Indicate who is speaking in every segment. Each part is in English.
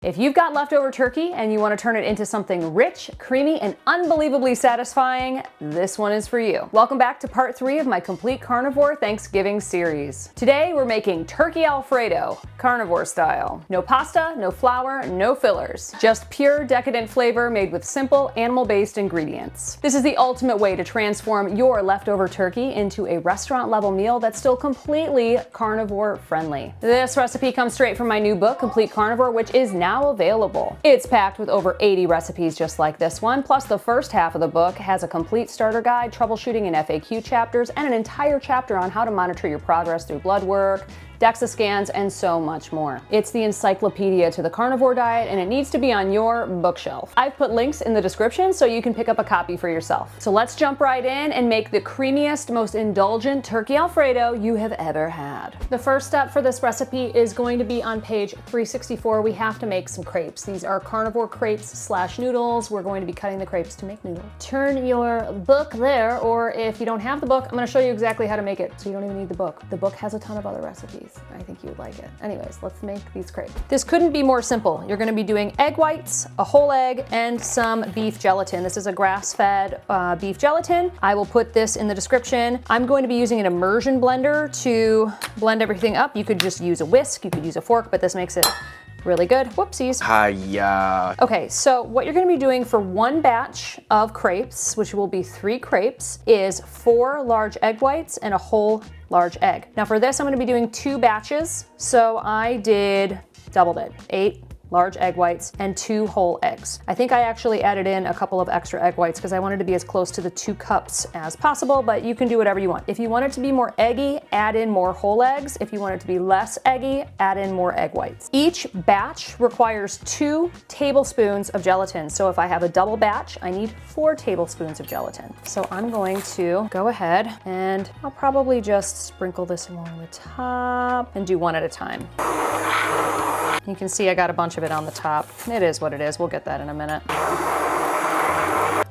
Speaker 1: If you've got leftover turkey and you want to turn it into something rich, creamy, and unbelievably satisfying, this one is for you. Welcome back to part 3 of my Complete Carnivore Thanksgiving Series. Today we're making turkey Alfredo, carnivore style. No pasta, no flour, no fillers. Just pure decadent flavor made with simple animal-based ingredients. This is the ultimate way to transform your leftover turkey into a restaurant-level meal that's still completely carnivore friendly. This recipe comes straight from my new book, Complete Carnivore, which is now available. It's packed with over 80 recipes just like this one, plus the first half of the book has a complete starter guide, troubleshooting and FAQ chapters, and an entire chapter on how to monitor your progress through blood work, DEXA scans, and so much more. It's the encyclopedia to the carnivore diet, and it needs to be on your bookshelf. I've put links in the description so you can pick up a copy for yourself. So let's jump right in and make the creamiest, most indulgent turkey Alfredo you have ever had. The first step for this recipe is going to be on page 364. We have to make some crepes. These are carnivore crepes / noodles. We're going to be cutting the crepes to make noodles. Turn your book there, or if you don't have the book, I'm going to show you exactly how to make it, so you don't even need the book. The book has a ton of other recipes. I think you would like it. Anyways, let's make these crepes. This couldn't be more simple. You're gonna be doing egg whites, a whole egg, and some beef gelatin. This is a grass-fed beef gelatin. I will put this in the description. I'm going to be using an immersion blender to blend everything up. You could just use a whisk, you could use a fork, but this makes it really good. Whoopsies. Hiya. Okay, so what you're gonna be doing for one batch of crepes, which will be 3 crepes, is 4 large egg whites and a whole large egg. Now for this, I'm gonna be doing 2 batches. So I doubled it, 8 large egg whites and 2 whole eggs. I think I actually added in a couple of extra egg whites because I wanted to be as close to the 2 cups as possible, but you can do whatever you want. If you want it to be more eggy, add in more whole eggs. If you want it to be less eggy, add in more egg whites. Each batch requires 2 tablespoons of gelatin. So if I have a double batch, I need 4 tablespoons of gelatin. So I'm going to go ahead and I'll probably just sprinkle this along the top and do one at a time. You can see I got a bunch of it on the top. It is what it is. We'll get that in a minute.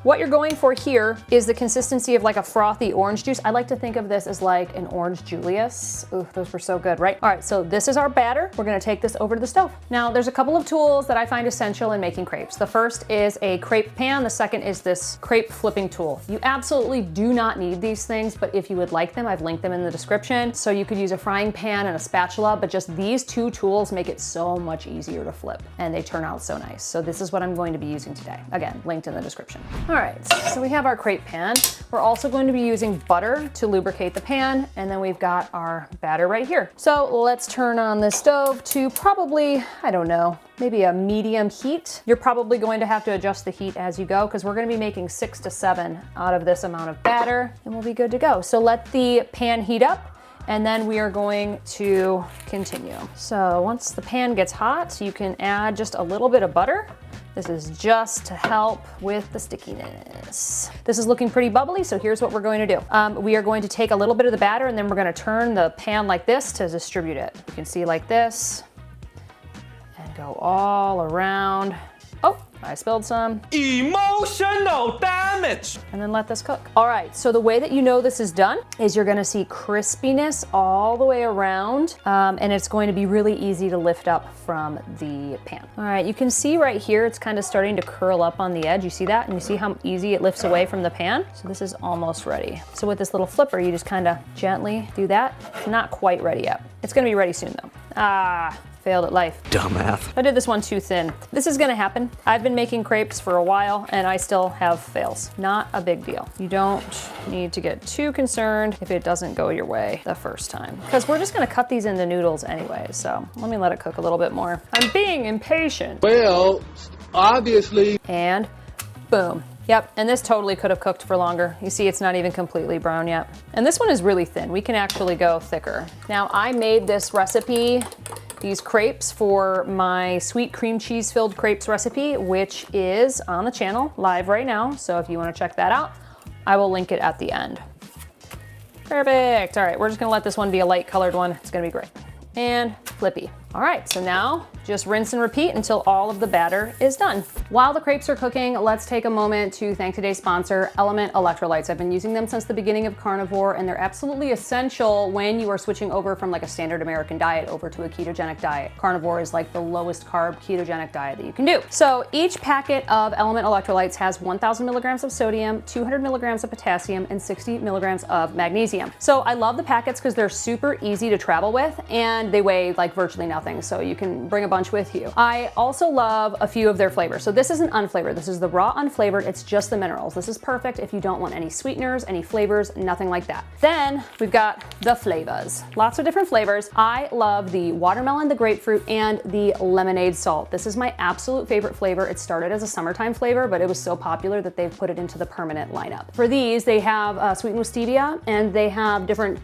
Speaker 1: What you're going for here is the consistency of like a frothy orange juice. I like to think of this as like an orange Julius. Ooh, those were so good, right? All right, so this is our batter. We're gonna take this over to the stove. Now, there's a couple of tools that I find essential in making crepes. The first is a crepe pan. The second is this crepe flipping tool. You absolutely do not need these things, but if you would like them, I've linked them in the description. So you could use a frying pan and a spatula, but just these 2 tools make it so much easier to flip, and they turn out so nice. So this is what I'm going to be using today. Again, linked in the description. All right, so we have our crepe pan. We're also going to be using butter to lubricate the pan, and then we've got our batter right here. So let's turn on the stove to probably, I don't know, maybe a medium heat. You're probably going to have to adjust the heat as you go because we're going to be making 6 to 7 out of this amount of batter, and we'll be good to go. So let the pan heat up, and then we are going to continue. So once the pan gets hot, you can add just a little bit of butter. This is just to help with the stickiness. This is looking pretty bubbly, so here's what we're going to do. We are going to take a little bit of the batter and then we're gonna turn the pan like this to distribute it. You can see like this, and go all around. Oh, I spilled some. Emotional damage! And then let this cook. All right, so the way that you know this is done is you're gonna see crispiness all the way around, and it's going to be really easy to lift up from the pan. All right, you can see right here, it's kind of starting to curl up on the edge. You see that? And you see how easy it lifts away from the pan? So this is almost ready. So with this little flipper, you just kind of gently do that. It's not quite ready yet. It's gonna be ready soon though. Failed at life. Dumbass. I did this one too thin. This is gonna happen. I've been making crepes for a while and I still have fails. Not a big deal. You don't need to get too concerned if it doesn't go your way the first time, because we're just gonna cut these into noodles anyway, so let me let it cook a little bit more. I'm being impatient. Well, obviously. And boom. Yep, and this totally could have cooked for longer. You see it's not even completely brown yet. And this one is really thin. We can actually go thicker. Now I made this recipe, these crepes, for my sweet cream cheese filled crepes recipe, which is on the channel live right now. So if you wanna check that out, I will link it at the end. Perfect, all right, we're just gonna let this one be a light colored one. It's gonna be great. And flippy. All right, so now just rinse and repeat until all of the batter is done. While the crepes are cooking, let's take a moment to thank today's sponsor, Element Electrolytes. I've been using them since the beginning of carnivore, and they're absolutely essential when you are switching over from like a standard American diet over to a ketogenic diet. Carnivore is like the lowest carb ketogenic diet that you can do. So each packet of Element Electrolytes has 1,000 milligrams of sodium, 200 milligrams of potassium, and 60 milligrams of magnesium. So I love the packets because they're super easy to travel with, and they weigh like virtually nothing, so you can bring a bunch with you. I also love a few of their flavors. So this isn't unflavored. This is the raw unflavored. It's just the minerals. This is perfect if you don't want any sweeteners, any flavors, nothing like that. Then we've got the flavors. Lots of different flavors. I love the watermelon, the grapefruit, and the lemonade salt. This is my absolute favorite flavor. It started as a summertime flavor, but it was so popular that they've put it into the permanent lineup. For these, they have sweetened with stevia, and they have different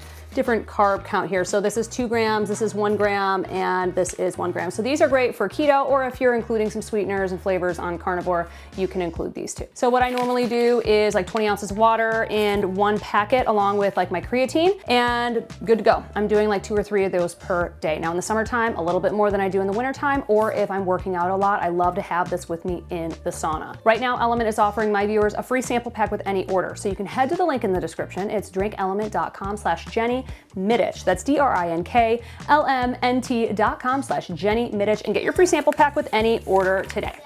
Speaker 1: carb count here. So this is 2 grams, this is 1 gram, and this is 1 gram. So these are great for keto, or if you're including some sweeteners and flavors on carnivore, you can include these too. So what I normally do is like 20 ounces of water in 1 packet along with like my creatine, and good to go. I'm doing like 2 or 3 of those per day. Now in the summertime, a little bit more than I do in the wintertime, or if I'm working out a lot, I love to have this with me in the sauna. Right now, Element is offering my viewers a free sample pack with any order. So you can head to the link in the description. It's drinkelement.com/Jenny Middich. That's DRINKLMNT.com/Jenny Middich, and get your free sample pack with any order today.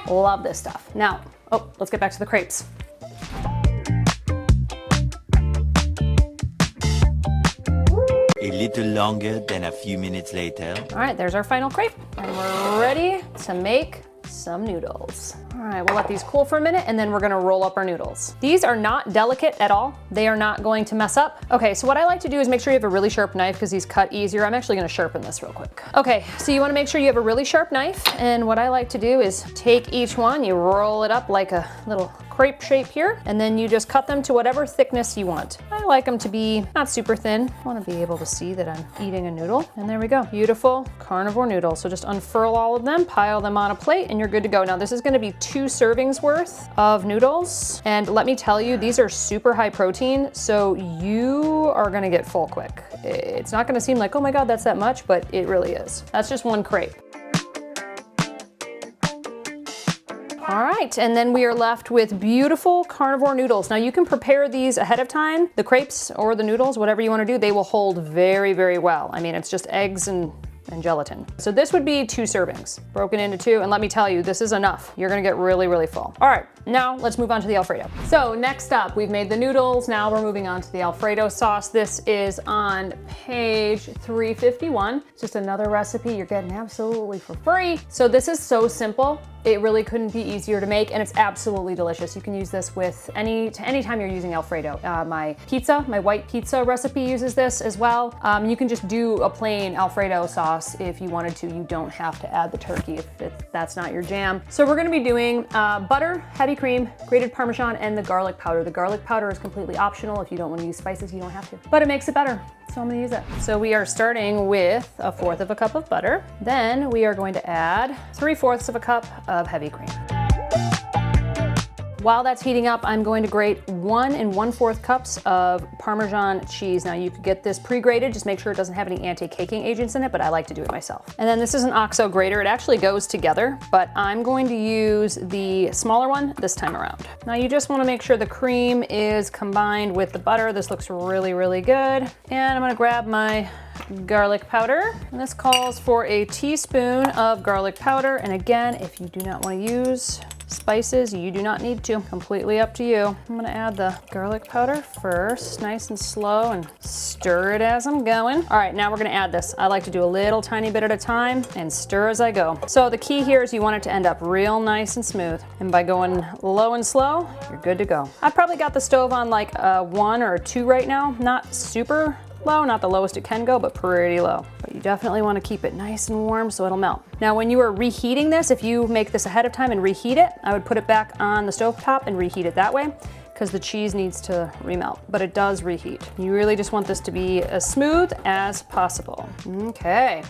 Speaker 1: Love this stuff. Now, let's get back to the crepes.
Speaker 2: A little longer than a few minutes later.
Speaker 1: All right, there's our final crepe, and we're ready to make some noodles. All right, we'll let these cool for a minute, and then we're gonna roll up our noodles. These are not delicate at all. They are not going to mess up. Okay, so what I like to do is make sure you have a really sharp knife because these cut easier. I'm actually gonna sharpen this real quick. Okay, so you wanna make sure you have a really sharp knife, and what I like to do is take each one, you roll it up like a little crepe shape here, and then you just cut them to whatever thickness you want. I like them to be not super thin. I wanna be able to see that I'm eating a noodle, and there we go. Beautiful carnivore noodles. So just unfurl all of them, pile them on a plate, and you're good to go. Now this is gonna be 2 servings worth of noodles, and let me tell you, these are super high protein, so you are gonna get full quick. It's not gonna seem like, oh my God, that's that much, but it really is. That's just 1 crepe. All right, and then we are left with beautiful carnivore noodles. Now you can prepare these ahead of time, the crepes or the noodles, whatever you wanna do, they will hold very, very well. I mean, it's just eggs and gelatin. So this would be 2 servings, broken into 2, and let me tell you, this is enough. You're gonna get really, really full. All right, now let's move on to the Alfredo. So next up, we've made the noodles. Now we're moving on to the Alfredo sauce. This is on page 351. It's just another recipe you're getting absolutely for free. So this is so simple. It really couldn't be easier to make, and it's absolutely delicious. You can use this with anytime you're using Alfredo. My white pizza recipe uses this as well. You can just do a plain Alfredo sauce if you wanted to. You don't have to add the turkey if that's not your jam. So we're gonna be doing butter, heavy cream, grated Parmesan, and the garlic powder. The garlic powder is completely optional. If you don't wanna use spices, you don't have to, but it makes it better. So I'm gonna use it. So we are starting with 1/4 of a cup of butter. Then we are going to add 3/4 of a cup of heavy cream. While that's heating up, I'm going to grate 1 1/4 cups of Parmesan cheese. Now you could get this pre-grated, just make sure it doesn't have any anti-caking agents in it, but I like to do it myself. And then this is an OXO grater. It actually goes together, but I'm going to use the smaller one this time around. Now you just wanna make sure the cream is combined with the butter. This looks really, really good. And I'm gonna grab my garlic powder. And this calls for a teaspoon of garlic powder. And again, if you do not wanna use spices, you do not need to, completely up to you. I'm gonna add the garlic powder first, nice and slow, and stir it as I'm going. All right, now we're gonna add this. I like to do a little tiny bit at a time and stir as I go. So the key here is you want it to end up real nice and smooth. And by going low and slow, you're good to go. I've probably got the stove on like a 1 or a 2 right now, not super low, not the lowest it can go, but pretty low. But you definitely want to keep it nice and warm so it'll melt. Now when you are reheating this, if you make this ahead of time and reheat it, I would put it back on the stove top and reheat it that way, because the cheese needs to remelt, but it does reheat. You really just want this to be as smooth as possible. Okay.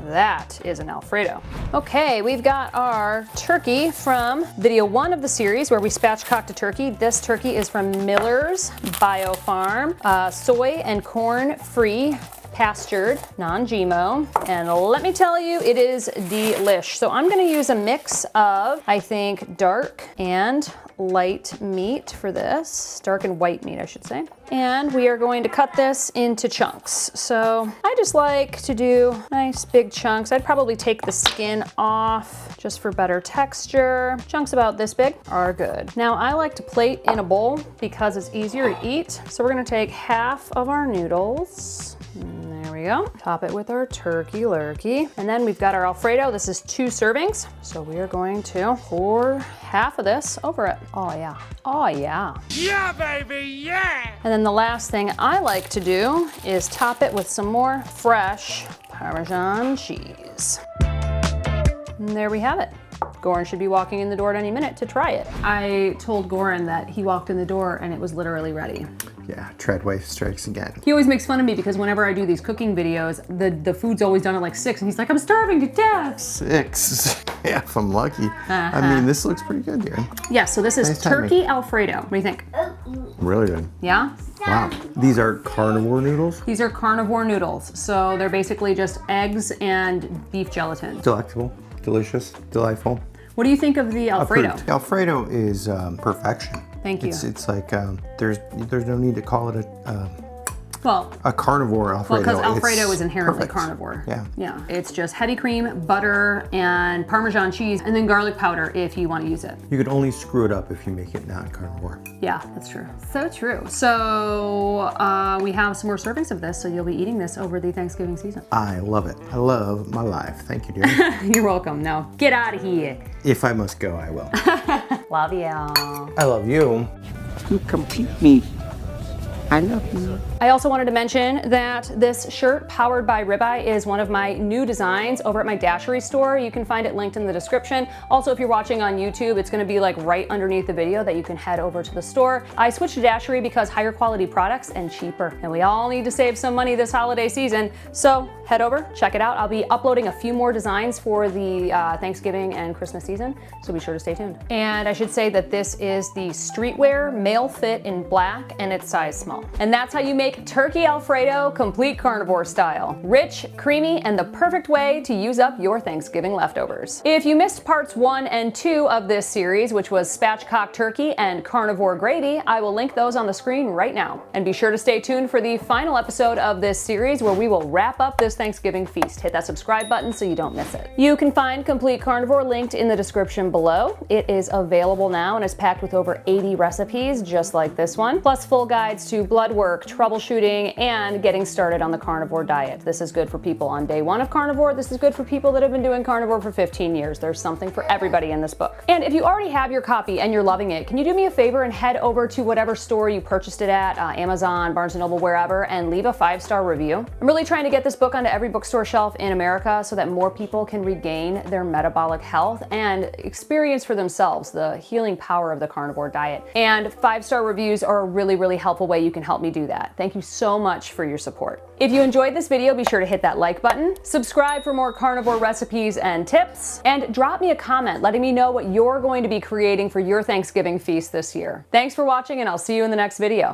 Speaker 1: That is an Alfredo. Okay, we've got our turkey from video 1 of the series where we spatchcocked a turkey. This turkey is from Miller's Bio Farm, soy and corn free pastured, non-GMO, and let me tell you, it is delish. So I'm gonna use a mix of, I think, dark and light meat for this, dark and white meat, I should say. And we are going to cut this into chunks. So I just like to do nice big chunks. I'd probably take the skin off just for better texture. Chunks about this big are good. Now I like to plate in a bowl because it's easier to eat. So we're gonna take half of our noodles. There we go. Top it with our turkey lurkey. And then we've got our Alfredo. This is 2 servings. So we are going to pour half of this over it. Oh yeah, oh yeah.
Speaker 3: Yeah, baby, yeah!
Speaker 1: And then the last thing I like to do is top it with some more fresh Parmesan cheese. And there we have it. Goran should be walking in the door at any minute to try it. I told Goran that he walked in the door and it was literally ready.
Speaker 4: Yeah, Treadway strikes again.
Speaker 1: He always makes fun of me because whenever I do these cooking videos, the food's always done at like 6 and he's like, I'm starving to death.
Speaker 4: 6. Yeah, if I'm lucky. I mean, this looks pretty good, dude.
Speaker 1: Yeah, so this is
Speaker 4: Nice timing.
Speaker 1: turkey Alfredo. What do you think?
Speaker 4: Really good.
Speaker 1: Yeah?
Speaker 4: Wow. These are carnivore noodles?
Speaker 1: These are carnivore noodles. So they're basically just eggs and beef gelatin.
Speaker 4: Delectable, delicious, delightful.
Speaker 1: What do you think of the Alfredo?
Speaker 4: Approved. Alfredo is perfection.
Speaker 1: Thank you.
Speaker 4: It's like there's no need to call it
Speaker 1: Well,
Speaker 4: a carnivore Alfredo.
Speaker 1: because Alfredo
Speaker 4: It's
Speaker 1: is inherently
Speaker 4: perfect.
Speaker 1: carnivore.
Speaker 4: Yeah.
Speaker 1: Yeah. It's just heavy cream, butter, and Parmesan cheese, and then garlic powder if you want to use it.
Speaker 4: You could only screw it up if you make it not carnivore.
Speaker 1: Yeah, that's true. So true. So we have some more servings of this, so you'll be eating this over the Thanksgiving season.
Speaker 4: I love it. I love my life. Thank you, dear.
Speaker 1: You're welcome. Now get out of here.
Speaker 4: If I must go, I will.
Speaker 1: Love you.
Speaker 4: I love you.
Speaker 3: You complete me. I love you.
Speaker 1: I also wanted to mention that this shirt, powered by Ribeye, is one of my new designs over at my Dashery store. You can find it linked in the description. Also, if you're watching on YouTube, it's gonna be like right underneath the video that you can head over to the store. I switched to Dashery because higher quality products and cheaper. And we all need to save some money this holiday season. So head over, check it out. I'll be uploading a few more designs for the Thanksgiving and Christmas season, so be sure to stay tuned. And I should say that this is the streetwear male fit in black, and it's size small. And that's how you make turkey Alfredo complete carnivore style. Rich, creamy, and the perfect way to use up your Thanksgiving leftovers. If you missed parts 1 and 2 of this series, which was Spatchcock turkey and carnivore gravy, I will link those on the screen right now. And be sure to stay tuned for the final episode of this series where we will wrap up this Thanksgiving feast. Hit that subscribe button so you don't miss it. You can find Complete Carnivore linked in the description below. It is available now and is packed with over 80 recipes just like this one, plus full guides to blood work, troubleshooting, and getting started on the carnivore diet. This is good for people on day 1 of carnivore. This is good for people that have been doing carnivore for 15 years. There's something for everybody in this book. And if you already have your copy and you're loving it, can you do me a favor and head over to whatever store you purchased it at, Amazon, Barnes & Noble, wherever, and leave a 5-star review. I'm really trying to get this book onto every bookstore shelf in America so that more people can regain their metabolic health and experience for themselves the healing power of the carnivore diet. And 5-star reviews are a really, really helpful way you can help me do that. Thank you so much for your support. If you enjoyed this video, be sure to hit that like button, subscribe for more carnivore recipes and tips, and drop me a comment letting me know what you're going to be creating for your Thanksgiving feast this year. Thanks for watching, and I'll see you in the next video.